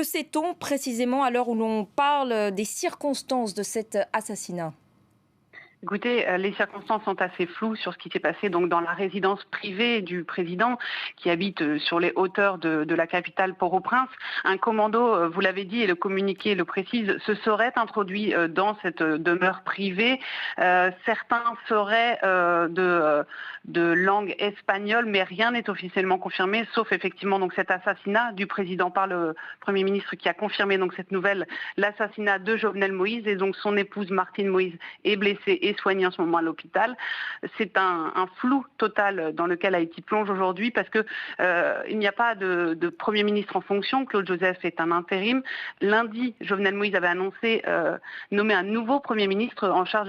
Que sait-on précisément à l'heure où l'on parle des circonstances de cet assassinat ? Écoutez, les circonstances sont assez floues sur ce qui s'est passé donc dans la résidence privée du président qui habite sur les hauteurs de la capitale Port-au-Prince. Un commando, vous l'avez dit et le communiqué le précise, se serait introduit dans cette demeure privée. Certains seraient de langue espagnole, mais rien n'est officiellement confirmé, sauf effectivement donc cet assassinat du président par le Premier ministre qui a confirmé donc cette nouvelle, l'assassinat de Jovenel Moïse, et donc son épouse Martine Moïse est blessée et soignée en ce moment à l'hôpital. C'est un flou total dans lequel Haïti plonge aujourd'hui parce que il n'y a pas de Premier ministre en fonction. Claude Joseph est un intérim. Lundi, Jovenel Moïse avait annoncé nommer un nouveau Premier ministre en charge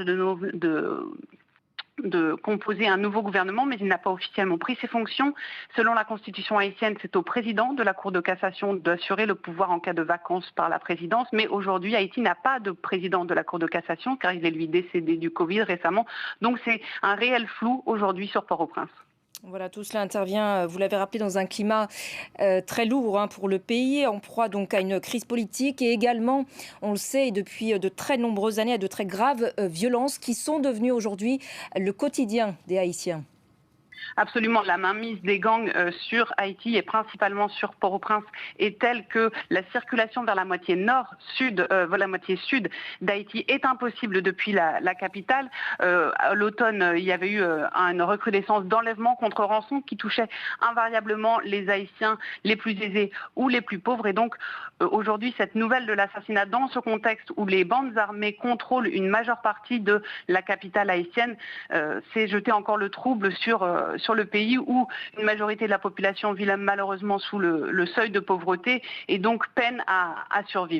de composer un nouveau gouvernement, mais il n'a pas officiellement pris ses fonctions. Selon la constitution haïtienne, c'est au président de la Cour de cassation d'assurer le pouvoir en cas de vacance par la présidence. Mais aujourd'hui, Haïti n'a pas de président de la Cour de cassation, car il est lui décédé du Covid récemment. Donc c'est un réel flou aujourd'hui sur Port-au-Prince. Voilà, tout cela intervient, vous l'avez rappelé, dans un climat très lourd pour le pays, en proie donc à une crise politique et également, on le sait, depuis de très nombreuses années, à de très graves violences qui sont devenues aujourd'hui le quotidien des Haïtiens. Absolument, la mainmise des gangs sur Haïti et principalement sur Port-au-Prince est telle que la circulation vers la moitié nord-sud, la moitié sud d'Haïti est impossible depuis la capitale. À l'automne, il y avait eu une recrudescence d'enlèvements contre rançon qui touchait invariablement les Haïtiens les plus aisés ou les plus pauvres. Et donc aujourd'hui, cette nouvelle de l'assassinat dans ce contexte où les bandes armées contrôlent une majeure partie de la capitale haïtienne, c'est jeter encore le trouble sur le pays où une majorité de la population vit malheureusement sous le seuil de pauvreté et donc peine à survivre.